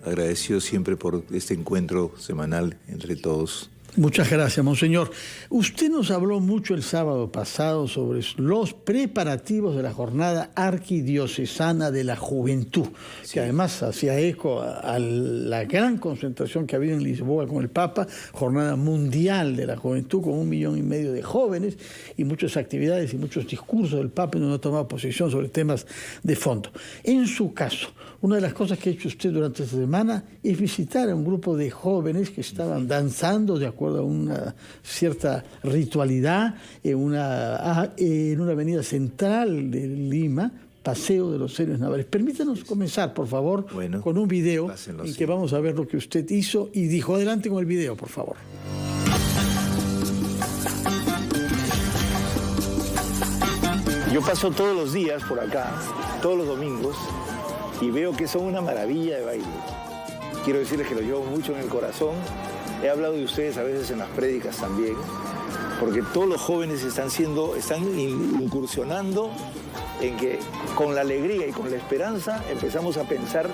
Agradecido siempre por este encuentro semanal entre todos. Muchas gracias, monseñor. Usted nos habló mucho el sábado pasado sobre los preparativos de la jornada arquidiocesana de la juventud, sí, que además hacía eco a la gran concentración que ha habido en Lisboa con el Papa, jornada mundial de la juventud con 1,5 millones de jóvenes y muchas actividades y muchos discursos del Papa donde ha tomado posición sobre temas de fondo. En su caso, una de las cosas que ha hecho usted durante esta semana es visitar a un grupo de jóvenes que estaban danzando de acuerdo a una cierta ritualidad en una avenida central de Lima, Paseo de los Héroes Navales. Permítanos comenzar, por favor, con un video en que vamos a ver lo que usted hizo y dijo. Adelante con el video, por favor. Yo paso todos los días por acá, todos los domingos, y veo que son una maravilla de baile. Quiero decirles que lo llevo mucho en el corazón. He hablado de ustedes a veces en las prédicas también, porque todos los jóvenes están incursionando en que con la alegría y con la esperanza empezamos a pensar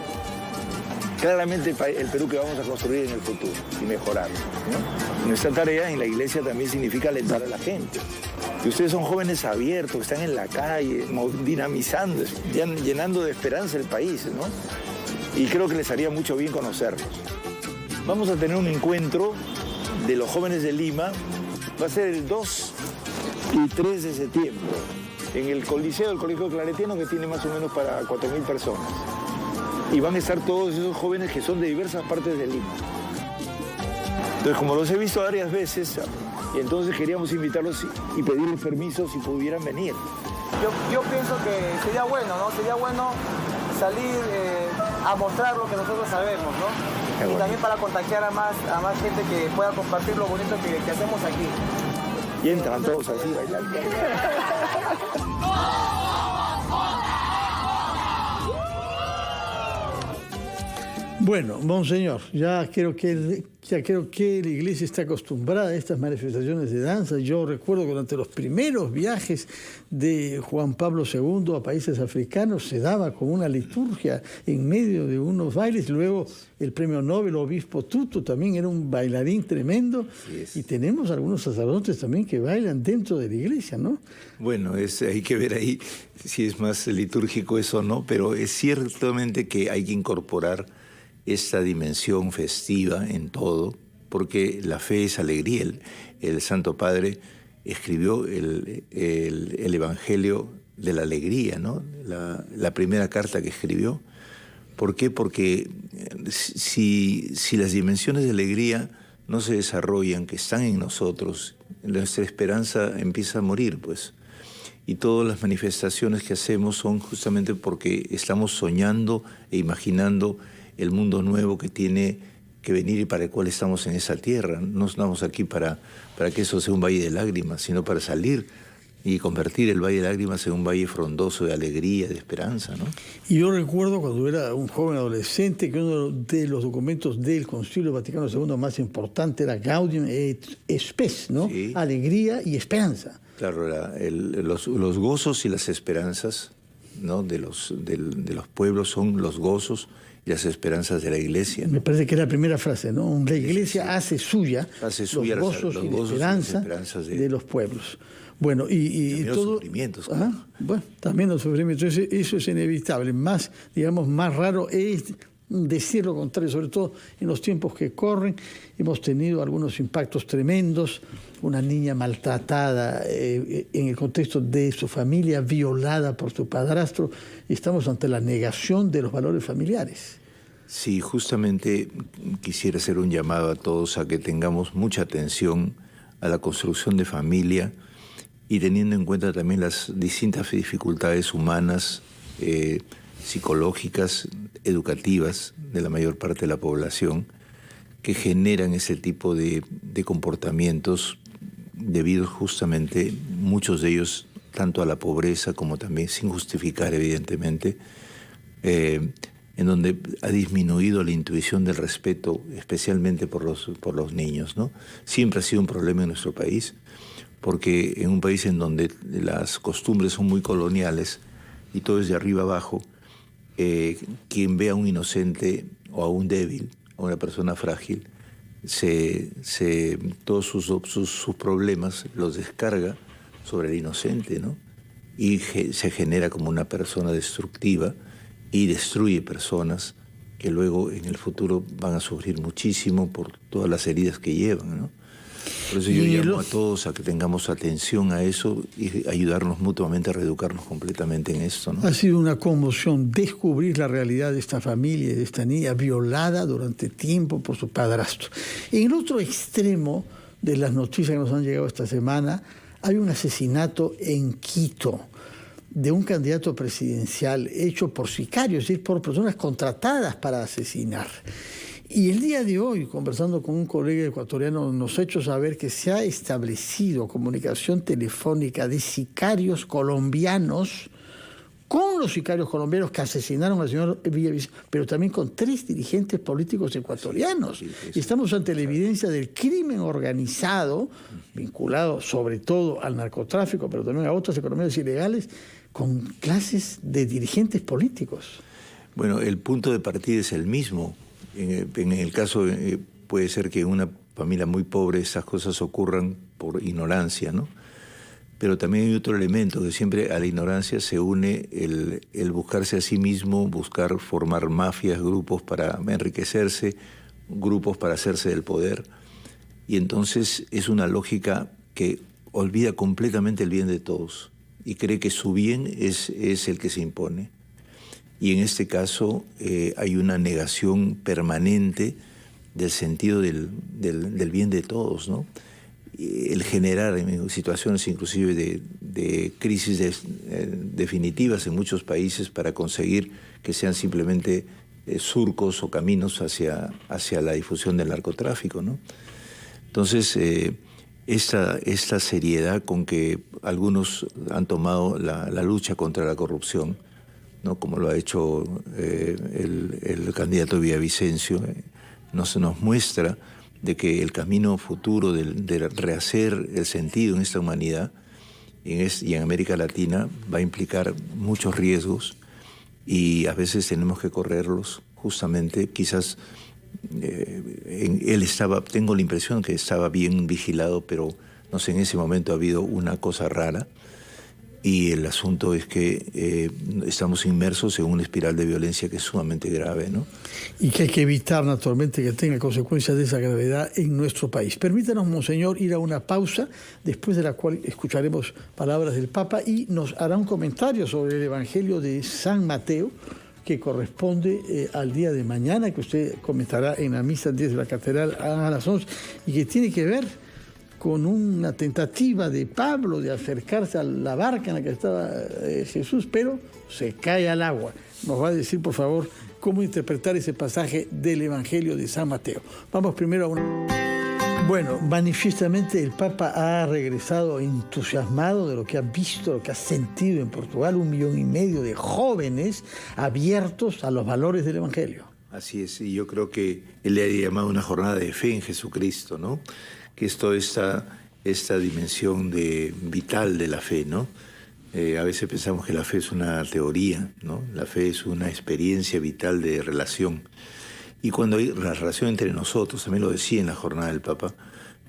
claramente el Perú que vamos a construir en el futuro y mejorar, ¿no? Nuestra tarea en la iglesia también significa alentar a la gente. Y ustedes son jóvenes abiertos, que están en la calle, dinamizando, llenando de esperanza el país, ¿no? Y creo que les haría mucho bien conocerlos. Vamos a tener un encuentro de los jóvenes de Lima. Va a ser el 2 y 3 de septiembre en el Coliseo del Colegio Claretiano, que tiene más o menos para 4.000 personas. Y van a estar todos esos jóvenes que son de diversas partes de Lima. Entonces, como los he visto varias veces, y entonces queríamos invitarlos y pedirles permiso si pudieran venir. Yo pienso que sería bueno, ¿no? Sería bueno salir a mostrar lo que nosotros sabemos, ¿no? Y también para contagiar a más gente que pueda compartir lo bonito que hacemos aquí. Y entran todos así bailando. Bueno, monseñor, ya creo que la iglesia está acostumbrada a estas manifestaciones de danza. Yo recuerdo que durante los primeros viajes de Juan Pablo II a países africanos se daba como una liturgia en medio de unos bailes. Luego el premio Nobel, obispo Tutu, también era un bailarín tremendo. Y tenemos algunos sacerdotes también que bailan dentro de la iglesia, ¿no? Bueno, hay que ver ahí si es más litúrgico eso o no, pero es ciertamente que hay que incorporar esta dimensión festiva en todo, porque la fe es alegría. El Santo Padre escribió el Evangelio de la alegría, ¿no? La primera carta que escribió. ¿Por qué? Porque si las dimensiones de alegría no se desarrollan, que están en nosotros, nuestra esperanza empieza a morir, pues. Y todas las manifestaciones que hacemos son justamente porque estamos soñando e imaginando el mundo nuevo que tiene que venir y para el cual estamos en esa tierra. No estamos aquí para que eso sea un valle de lágrimas, sino para salir y convertir el valle de lágrimas en un valle frondoso de alegría, de esperanza, ¿no? Y yo recuerdo cuando era un joven adolescente que uno de los documentos del Concilio Vaticano II más importante era Gaudium et Spes, ¿no? Sí. Alegría y esperanza. Claro, los gozos y las esperanzas, ¿no? de los pueblos son los gozos y las esperanzas de la iglesia, ¿no? Me parece que era la primera frase, ¿no? La iglesia hace suya los gozos y la esperanza de los pueblos. Bueno, y todo... Los sufrimientos. Claro. Bueno, también los sufrimientos, eso es inevitable. Más raro es decir lo contrario, sobre todo en los tiempos que corren. Hemos tenido algunos impactos tremendos, una niña maltratada en el contexto de su familia, violada por su padrastro, y estamos ante la negación de los valores familiares. Sí, justamente quisiera hacer un llamado a todos a que tengamos mucha atención a la construcción de familia y teniendo en cuenta también las distintas dificultades humanas, psicológicas, educativas de la mayor parte de la población que generan ese tipo de comportamientos debido justamente, muchos de ellos, tanto a la pobreza como también, sin justificar evidentemente, en donde ha disminuido la intuición del respeto, especialmente por los niños, ¿no? Siempre ha sido un problema en nuestro país, porque en un país en donde las costumbres son muy coloniales y todo es de arriba abajo, quien ve a un inocente o a un débil, a una persona frágil, todos sus problemas los descarga sobre el inocente, ¿no? Y se genera como una persona destructiva y destruye personas que luego en el futuro van a sufrir muchísimo por todas las heridas que llevan, ¿no? Por eso yo llamo a todos a que tengamos atención a eso y ayudarnos mutuamente a reeducarnos completamente en esto, ¿no? Ha sido una conmoción descubrir la realidad de esta familia y de esta niña violada durante tiempo por su padrastro. En el otro extremo de las noticias que nos han llegado esta semana, hay un asesinato en Quito de un candidato presidencial hecho por sicarios, es decir, por personas contratadas para asesinar. Y el día de hoy, conversando con un colega ecuatoriano, nos ha hecho saber que se ha establecido comunicación telefónica de sicarios colombianos con los sicarios colombianos que asesinaron al señor Villavicencio, pero también con 3 dirigentes políticos ecuatorianos. Y estamos ante la evidencia del crimen organizado, vinculado sobre todo al narcotráfico, pero también a otras economías ilegales, con clases de dirigentes políticos. Bueno, el punto de partida es el mismo. En el caso, puede ser que en una familia muy pobre esas cosas ocurran por ignorancia, ¿no? Pero también hay otro elemento, que siempre a la ignorancia se une el buscarse a sí mismo, buscar formar mafias, grupos para enriquecerse, grupos para hacerse del poder. Y entonces es una lógica que olvida completamente el bien de todos y cree que su bien es el que se impone. Y en este caso hay una negación permanente del sentido del bien de todos, ¿no? El generar situaciones inclusive de crisis definitivas en muchos países para conseguir que sean simplemente surcos o caminos hacia la difusión del narcotráfico, ¿no? Entonces, esta seriedad con que algunos han tomado la lucha contra la corrupción, ¿no? Como lo ha hecho el candidato Villavicencio, nos muestra de que el camino futuro de rehacer el sentido en esta humanidad y en América Latina va a implicar muchos riesgos y a veces tenemos que correrlos justamente. Quizás tengo la impresión que estaba bien vigilado, pero no sé, en ese momento ha habido una cosa rara. Y el asunto es que estamos inmersos en una espiral de violencia que es sumamente grave, ¿no? Y que hay que evitar, naturalmente, que tenga consecuencias de esa gravedad en nuestro país. Permítanos, Monseñor, ir a una pausa, después de la cual escucharemos palabras del Papa y nos hará un comentario sobre el Evangelio de San Mateo, que corresponde al día de mañana, que usted comentará en la misa 10 de la Catedral a las 11, y que tiene que ver con una tentativa de Pablo de acercarse a la barca en la que estaba Jesús, pero se cae al agua. Nos va a decir, por favor, cómo interpretar ese pasaje del Evangelio de San Mateo. Vamos primero a una... Bueno, manifiestamente el Papa ha regresado entusiasmado de lo que ha visto, lo que ha sentido en Portugal, 1,5 millones de jóvenes abiertos a los valores del Evangelio. Así es, y yo creo que él le ha llamado una jornada de fe en Jesucristo, ¿no? Que es toda esta dimensión vital de la fe, ¿no? A veces pensamos que la fe es una teoría, ¿no? La fe es una experiencia vital de relación. Y cuando hay la relación entre nosotros, también lo decía en la jornada del Papa,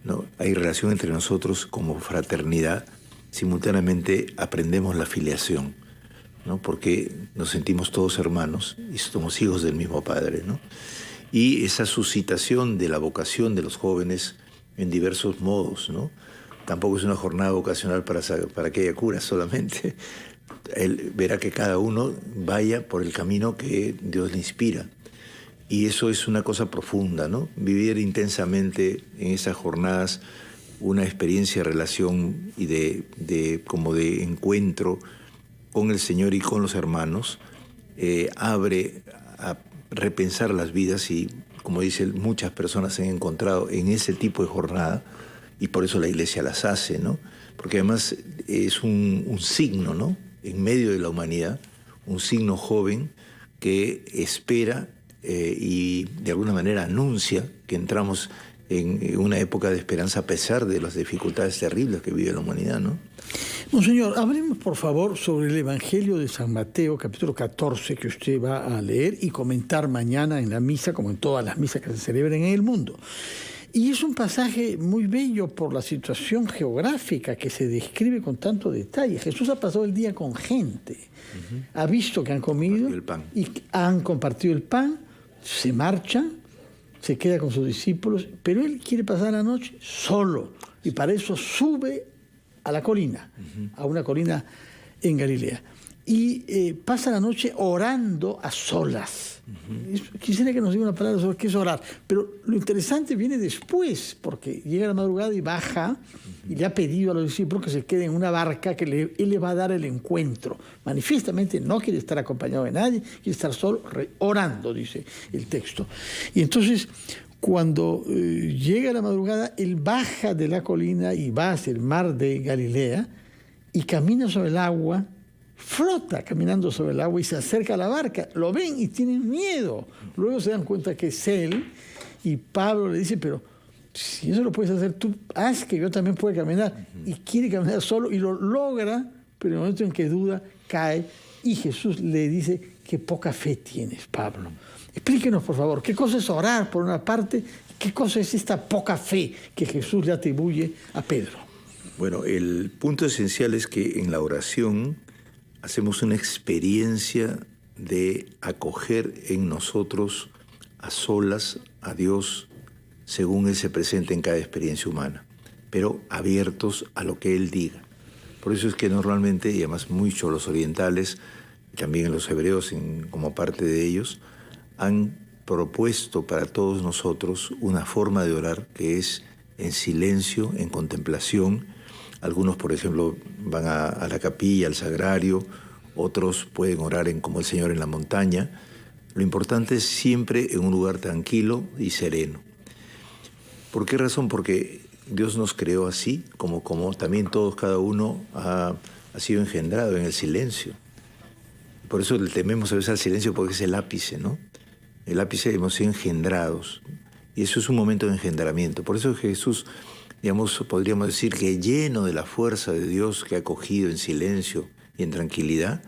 ¿no? Hay relación entre nosotros como fraternidad, simultáneamente aprendemos la filiación, ¿no? Porque nos sentimos todos hermanos y somos hijos del mismo Padre, ¿no? Y esa suscitación de la vocación de los jóvenes en diversos modos, ¿no? Tampoco es una jornada vocacional para que haya curas solamente. Él verá que cada uno vaya por el camino que Dios le inspira. Y eso es una cosa profunda, ¿no? Vivir intensamente en esas jornadas una experiencia de relación y como de encuentro con el Señor y con los hermanos, abre a repensar las vidas y, como dice, muchas personas se han encontrado en ese tipo de jornada y por eso la Iglesia las hace, ¿no? Porque además es un signo, ¿no? En medio de la humanidad, un signo joven que espera y de alguna manera anuncia que entramos en una época de esperanza a pesar de las dificultades terribles que vive la humanidad, ¿no? Monseñor, hablemos por favor sobre el Evangelio de San Mateo, capítulo 14, que usted va a leer y comentar mañana en la misa, como en todas las misas que se celebran en el mundo. Y es un pasaje muy bello por la situación geográfica que se describe con tanto detalle. Jesús ha pasado el día con gente, ha visto que han comido y han compartido el pan, se marcha, se queda con sus discípulos, pero él quiere pasar la noche solo y para eso sube a la colina, a una colina en Galilea. Y pasa la noche orando a solas. Quisiera que nos diga una palabra sobre qué es orar, pero lo interesante viene después, porque llega la madrugada y baja y le ha pedido a los discípulos que se queden en una barca que él le va a dar el encuentro. Manifiestamente no quiere estar acompañado de nadie, quiere estar solo orando, dice el texto. Y entonces, cuando llega la madrugada, él baja de la colina y va hacia el mar de Galilea y camina sobre el agua, flota caminando sobre el agua y se acerca a la barca. Lo ven y tienen miedo. Luego se dan cuenta que es él y Pablo le dice, pero si eso lo puedes hacer tú, haz que yo también pueda caminar. Y quiere caminar solo y lo logra, pero en el momento en que duda, cae y Jesús le dice, qué poca fe tienes, Pablo. Explíquenos, por favor, qué cosa es orar por una parte, qué cosa es esta poca fe que Jesús le atribuye a Pedro. Bueno, el punto esencial es que en la oración hacemos una experiencia de acoger en nosotros a solas a Dios según Él se presenta en cada experiencia humana, pero abiertos a lo que Él diga. Por eso es que normalmente, y además muchos los orientales, también los hebreos como parte de ellos, han propuesto para todos nosotros una forma de orar que es en silencio, en contemplación. Algunos, por ejemplo, van a la capilla, al sagrario, otros pueden orar como el Señor en la montaña. Lo importante es siempre en un lugar tranquilo y sereno. ¿Por qué razón? Porque Dios nos creó así, como también todos, cada uno ha sido engendrado en el silencio. Por eso le tememos a veces al silencio, porque es el ápice, ¿no? El ápice hemos sido engendrados. Y eso es un momento de engendramiento. Por eso Jesús, digamos, podríamos decir que lleno de la fuerza de Dios que ha acogido en silencio y en tranquilidad,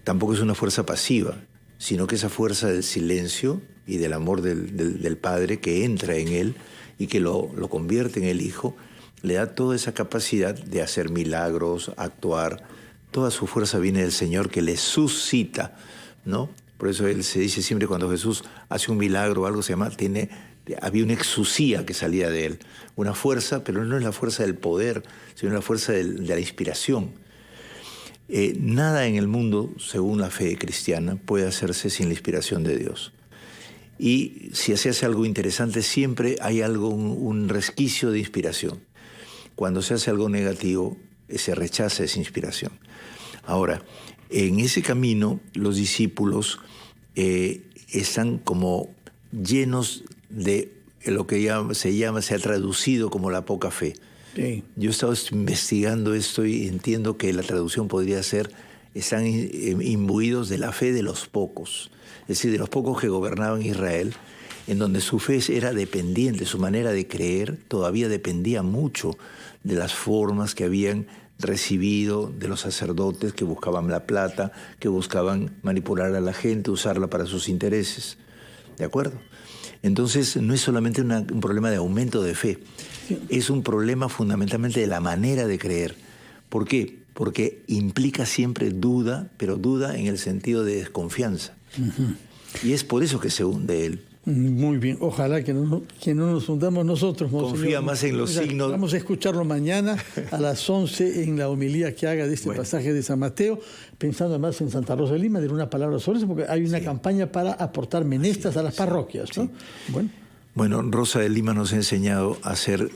tampoco es una fuerza pasiva, sino que esa fuerza del silencio y del amor del Padre que entra en él y que lo convierte en el Hijo, le da toda esa capacidad de hacer milagros, actuar. Toda su fuerza viene del Señor que le suscita, ¿no? Por eso él se dice siempre cuando Jesús hace un milagro o algo, había una exusía que salía de él, una fuerza, pero no es la fuerza del poder, sino la fuerza de la inspiración. Nada en el mundo, según la fe cristiana, puede hacerse sin la inspiración de Dios. Y si se hace algo interesante, siempre hay un resquicio de inspiración. Cuando se hace algo negativo, se rechaza esa inspiración. Ahora, en ese camino, los discípulos están como llenos de lo que se ha traducido como la poca fe. Sí. Yo he estado investigando esto y entiendo que la traducción podría ser, están imbuidos de la fe de los pocos, es decir, de los pocos que gobernaban Israel, en donde su fe era dependiente, su manera de creer todavía dependía mucho de las formas que habían recibido de los sacerdotes que buscaban la plata, que buscaban manipular a la gente, usarla para sus intereses. ¿De acuerdo? Entonces, no es solamente un problema de aumento de fe, es un problema fundamentalmente de la manera de creer. ¿Por qué? Porque implica siempre duda, pero duda en el sentido de desconfianza. Y es por eso que se hunde él. Muy bien, ojalá que no nos hundamos nosotros, Monseñor. Confía más en los signos. Vamos a escucharlo mañana a las 11 en la homilía que haga de este pasaje de San Mateo, pensando además en Santa Rosa de Lima, diré una palabra sobre eso, porque hay una campaña para aportar menestras a las parroquias, ¿no? Sí. Bueno, Rosa de Lima nos ha enseñado a ser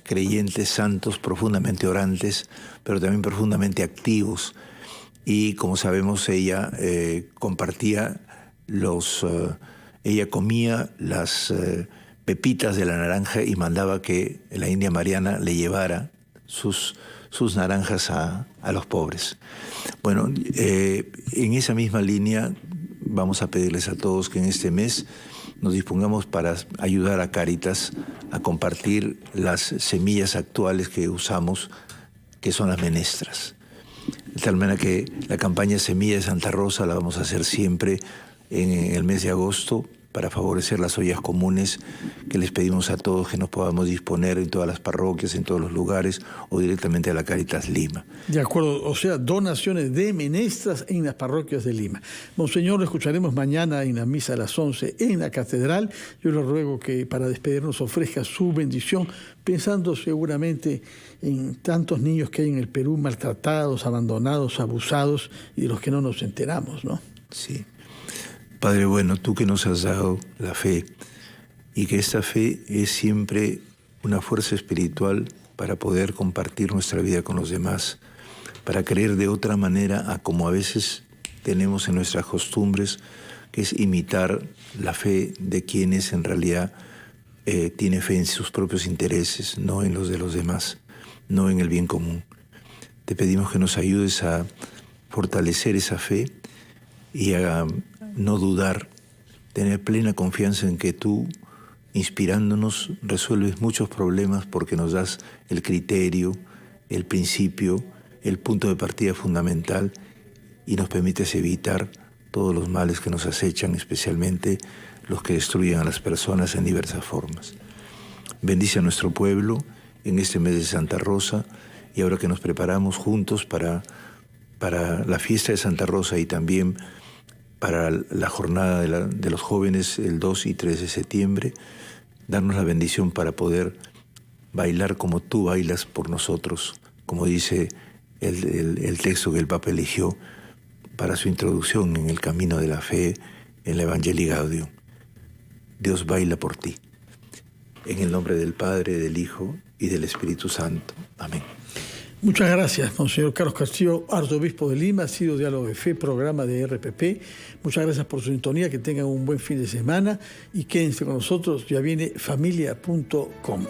creyentes santos, profundamente orantes, pero también profundamente activos. Y como sabemos, ella compartía ella comía las pepitas de la naranja y mandaba que la India Mariana le llevara sus naranjas a los pobres. Bueno, en esa misma línea vamos a pedirles a todos que en este mes nos dispongamos para ayudar a Cáritas a compartir las semillas actuales que usamos que son las menestras. De tal manera que la campaña Semilla de Santa Rosa la vamos a hacer siempre en el mes de agosto para favorecer las ollas comunes que les pedimos a todos que nos podamos disponer en todas las parroquias, en todos los lugares o directamente a la Cáritas Lima. De acuerdo, o sea, donaciones de menestras en las parroquias de Lima. Monseñor, lo escucharemos mañana en la misa a las 11 en la catedral. Yo le ruego que para despedirnos ofrezca su bendición, pensando seguramente en tantos niños que hay en el Perú maltratados, abandonados, abusados y de los que no nos enteramos, ¿no? Sí. Padre bueno, tú que nos has dado la fe y que esta fe es siempre una fuerza espiritual para poder compartir nuestra vida con los demás, para creer de otra manera a como a veces tenemos en nuestras costumbres, que es imitar la fe de quienes en realidad tiene fe en sus propios intereses, no en los de los demás, no en el bien común. Te pedimos que nos ayudes a fortalecer esa fe y a no dudar, tener plena confianza en que tú, inspirándonos, resuelves muchos problemas porque nos das el criterio, el principio, el punto de partida fundamental y nos permites evitar todos los males que nos acechan, especialmente los que destruyen a las personas en diversas formas. Bendice a nuestro pueblo en este mes de Santa Rosa y ahora que nos preparamos juntos para la fiesta de Santa Rosa y también para la jornada de los jóvenes el 2 y 3 de septiembre, darnos la bendición para poder bailar como tú bailas por nosotros, como dice el texto que el Papa eligió para su introducción en el camino de la fe en la Evangelii Gaudium. Dios baila por ti. En el nombre del Padre, del Hijo y del Espíritu Santo. Amén. Muchas gracias, Monseñor Carlos Castillo, arzobispo de Lima. Ha sido Diálogo de Fe, programa de RPP. Muchas gracias por su sintonía, que tengan un buen fin de semana y quédense con nosotros. Ya viene familia.com.